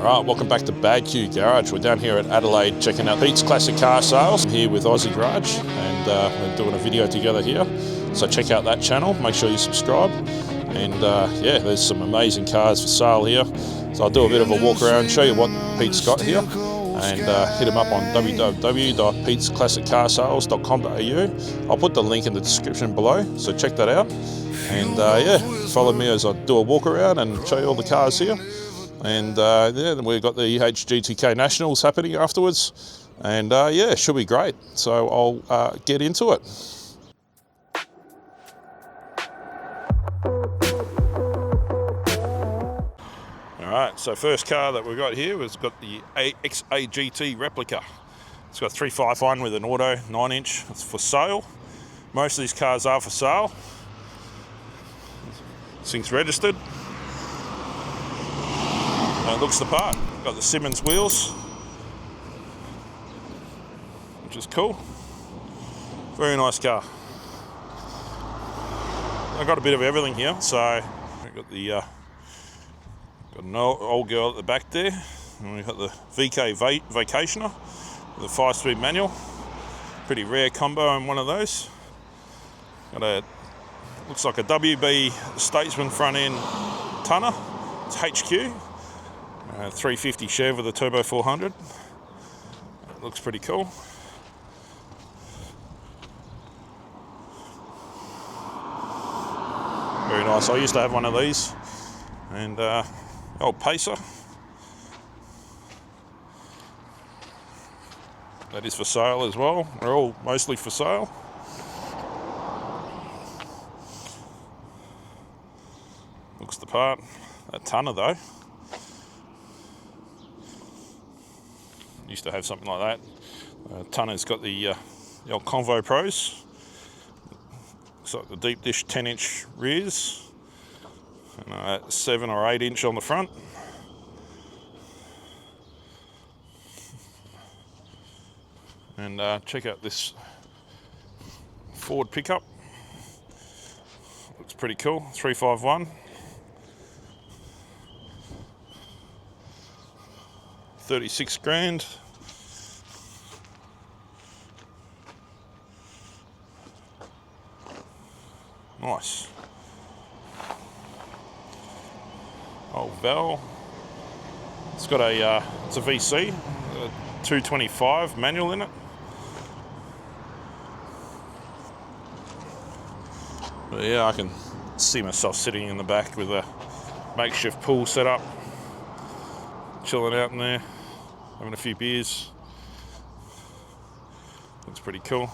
Alright, welcome back to Aussie Garage. We're down here at Adelaide checking out Pete's Classic Car Sales. I'm here with Aussie Garage and we're doing a video together here. So check out that channel, make sure you subscribe. And yeah, there's some amazing cars for sale here. So I'll do a bit of a walk around, show you what Pete's got here. And hit him up on www.petesclassiccarsales.com.au. I'll put the link in the description below, so check that out. And yeah, follow me as I do a walk around and show you all the cars here. And yeah, then we've got the HGTK Nationals happening afterwards. And yeah, should be great. So I'll get into it. Alright, so first car that we've got here has got the XAGT replica. It's got 351 with an auto 9-inch. It's for sale. Most of these cars are for sale. This thing's registered. And it looks the part. Got the Simmons wheels, which is cool. Very nice car. I've got a bit of everything here. So we've got the got an old girl at the back there, and we've got the VK Vacationer with a 5-speed manual. Pretty rare combo in one of those. Got a, looks like a WB Statesman front end tonner. It's HQ. 350 Chev with a turbo 400. It looks pretty cool. Very nice. I used to have one of these, and old Pacer. That is for sale as well. They're all mostly for sale. Looks the part. That tonner though. Used to have something like that. Tonner's got the old Convo Pros. Looks like the deep dish 10-inch rears. And 7 or 8-inch on the front. And check out this Ford pickup. Looks pretty cool. 351. 36 grand. Nice. Old Val. It's got a it's a VC, a 225 manual in it. But yeah, I can see myself sitting in the back with a makeshift pool set up, chilling out in there, having a few beers. Looks pretty cool.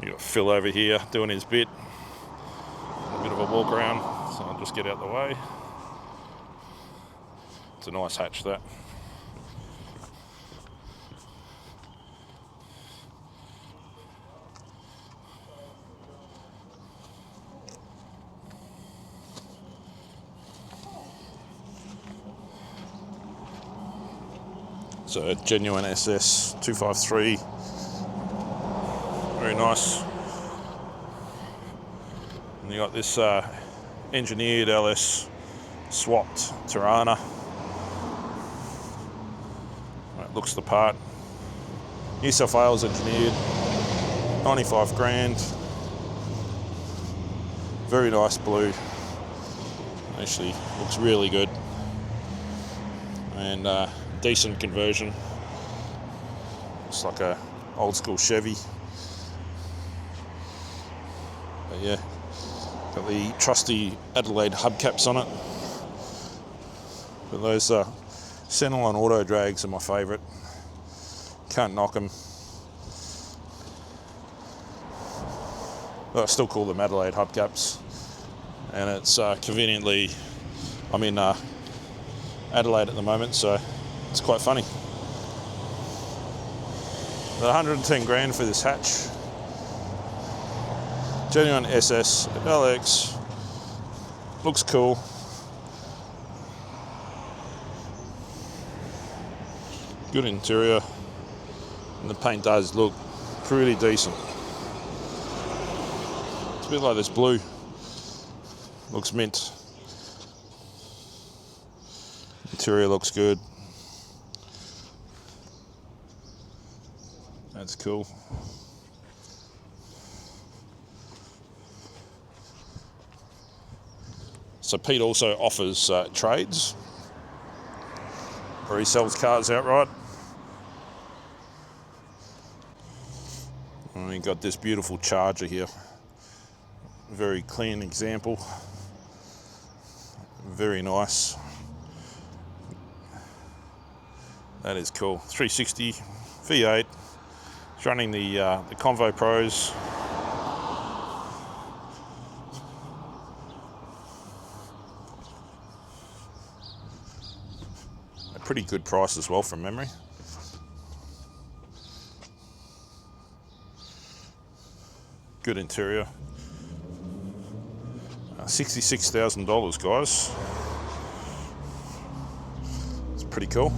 You got Phil over here doing his bit. A bit of a walk around, so I'll just get out the way. It's a nice hatch, that. It's a genuine SS 253. Very nice. And you got this engineered LS swapped Torana. It looks the part. New South Wales engineered. 95 grand. Very nice blue. Actually looks really good. And decent conversion. Looks like a old school Chevy. But yeah, got the trusty Adelaide hubcaps on it. But those Centerline auto drags are my favourite. Can't knock them. But I still call them Adelaide hubcaps. And it's conveniently, I'm in Adelaide at the moment, so it's quite funny. 110 grand for this hatch. Genuine SS, LX. Looks cool. Good interior. And the paint does look pretty decent. It's a bit like this blue. Looks mint. Interior looks good. That's cool. So Pete also offers trades, where he sells cars outright. And we got this beautiful Charger here. Very clean example. Very nice. That is cool. 360 V8. It's running the Convo Pros. A pretty good price as well from memory. Good interior. $66,000, guys. It's pretty cool.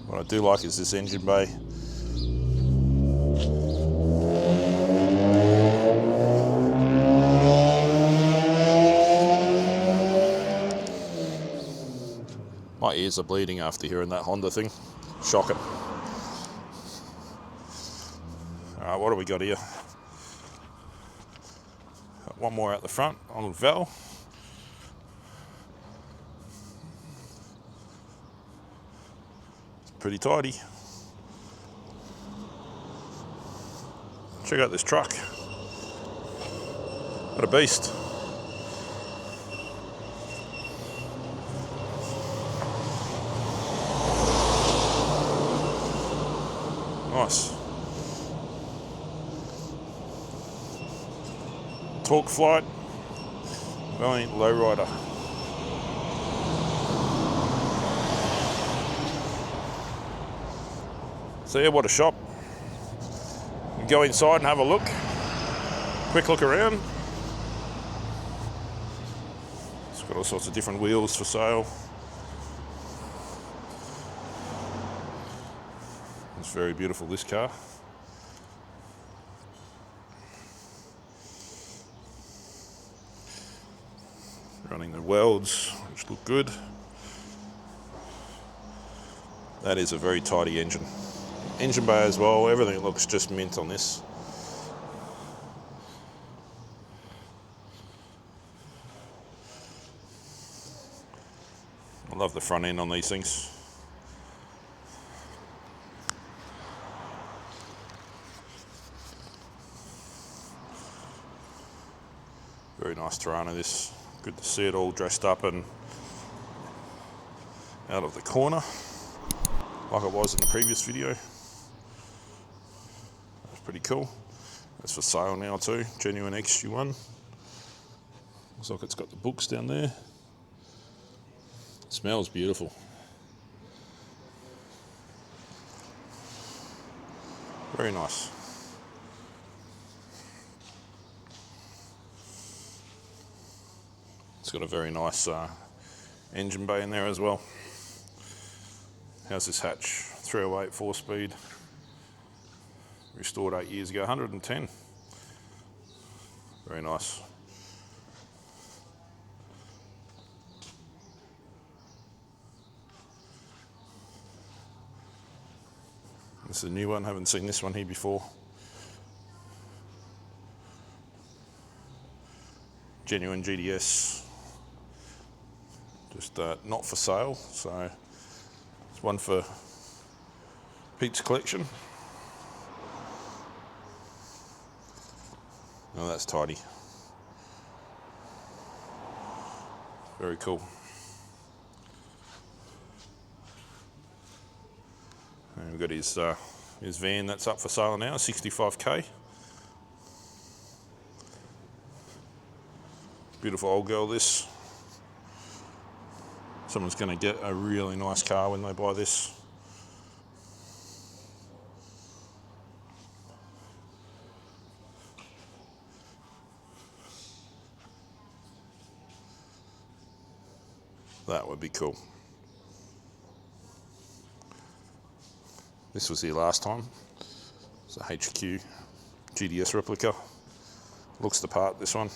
What I do like is this engine bay. My ears are bleeding after hearing that Honda thing. Shocking. Alright, what do we got here? Got one more out the front on the valve. It's pretty tidy. Check out this truck. What a beast. Nice. Torque Flight, Valiant Lowrider. So yeah, what a shop. You can go inside and have a look. Quick look around. It's got all sorts of different wheels for sale. It's very beautiful, this car. Running the welds, which look good. That is a very tidy engine. Engine bay as well, everything looks just mint on this. I love the front end on these things. Very nice Torana, this. Good to see it all dressed up and out of the corner, like it was in the previous video. That's pretty cool. It's for sale now too, genuine XG1. Looks like it's got the books down there. It smells beautiful. Very nice. It's got a very nice engine bay in there as well. How's this hatch? 308 4-speed. Restored 8 years ago, 110. Very nice. This is a new one, haven't seen this one here before. Genuine GDS. Just not for sale, so it's one for Pete's collection. Oh, that's tidy. Very cool. And we've got his van that's up for sale now, 65k. Beautiful old girl, this. Someone's going to get a really nice car when they buy this. That would be cool. This was here last time. It's a HQ GDS replica. Looks the part, this one.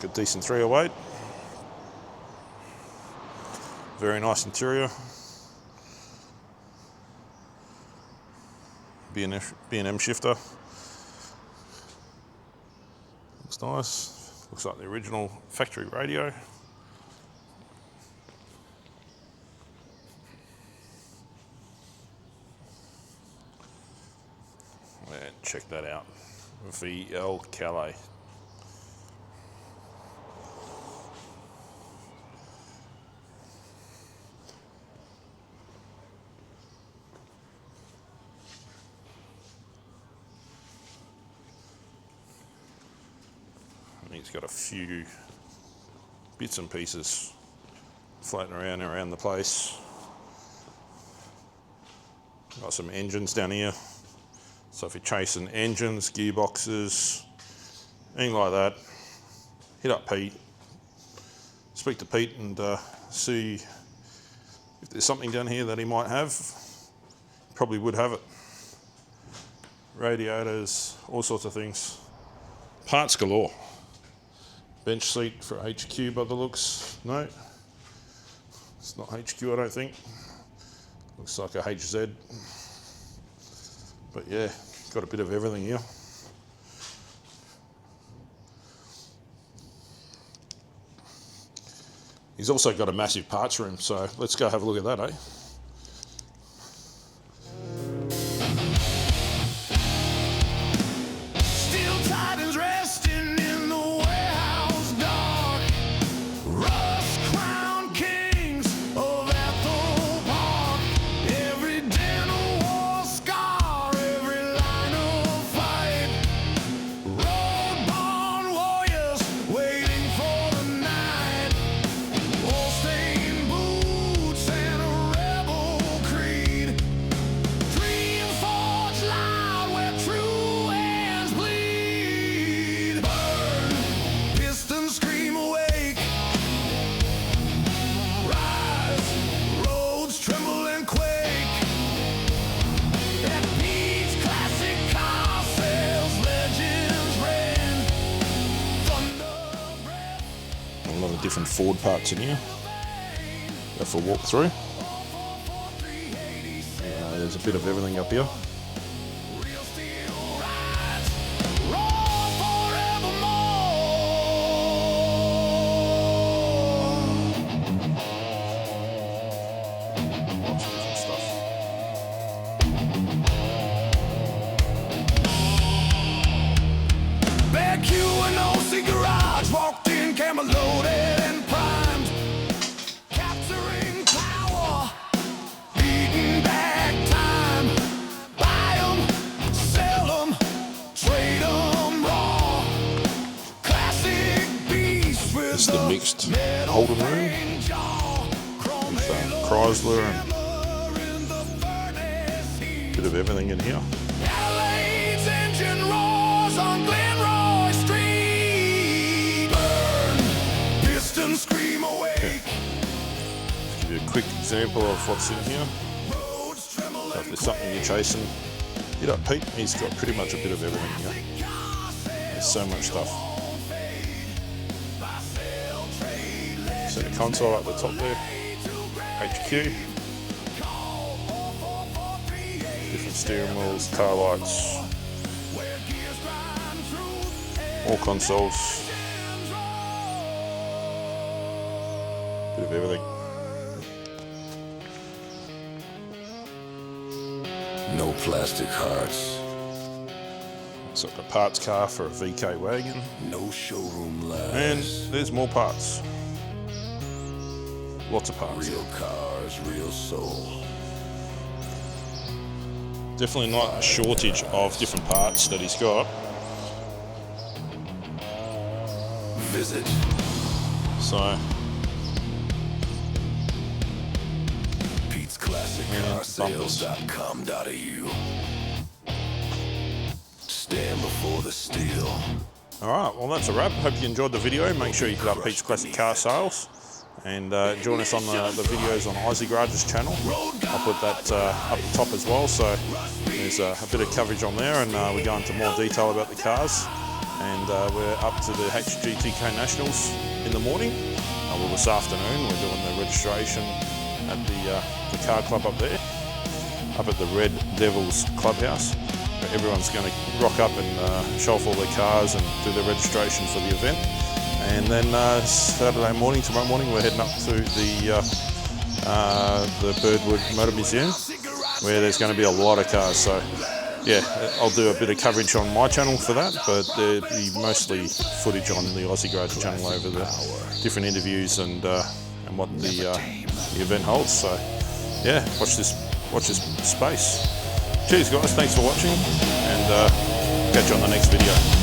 Got decent 308. Very nice interior. B&M shifter. Looks nice. Looks like the original factory radio. And check that out. VL Calais. He's got a few bits and pieces floating around the place. Got some engines down here. So if you're chasing engines, gearboxes, anything like that, hit up Pete. Speak to Pete and see if there's something down here that he might have. Probably would have it. Radiators, all sorts of things. Parts galore. Bench seat for HQ by the looks. No, it's not HQ, I don't think. Looks like a HZ. But yeah, got a bit of everything here. He's also got a massive parts room, so let's go have a look at that, eh? Different Ford parts in here. Go for a walk through. There's a bit of everything up here. Lots of different stuff. Back you an Aussie Garage, walked in, camera loaded. This is the mixed Holden room with Chrysler and a bit of everything in here. Adelaide's engine roars on Glenroy Street. Burn, piston scream awake. Give you a quick example of what's in here. So if there's something you're chasing, hit up Pete. He's got pretty much a bit of everything here. There's so much stuff. So the console at the top there, HQ, different steering wheels, car lights, all consoles, bit of everything. No plastic hearts. It's like a parts car for a VK wagon. No showroom lights. And there's more parts. Lots of parts. Real cars, real soul. Definitely not a shortage of different parts that he's got. Visit. So Pete's Classic Car Sales.com.au. Stand before the steel. Alright, well that's a wrap. Hope you enjoyed the video. Make sure you hit up Pete's Classic Car Sales. And join us on the videos on Aussie Garage's channel. I'll put that up the top as well, so there's a bit of coverage on there, and we go into more detail about the cars. and we're up to the HGTK Nationals in the morning. Well, this afternoon we're doing the registration at the car club up there, up at the Red Devils Clubhouse, where everyone's going to rock up and show off all their cars and do the registration for the event. And then Saturday morning, tomorrow morning, we're heading up to the Birdwood Motor Museum, where there's going to be a lot of cars. So yeah, I'll do a bit of coverage on my channel for that, but there'll be mostly footage on the Aussie Garage channel over the different interviews and what the event holds. So yeah, watch this space. Cheers guys, thanks for watching, and catch you on the next video.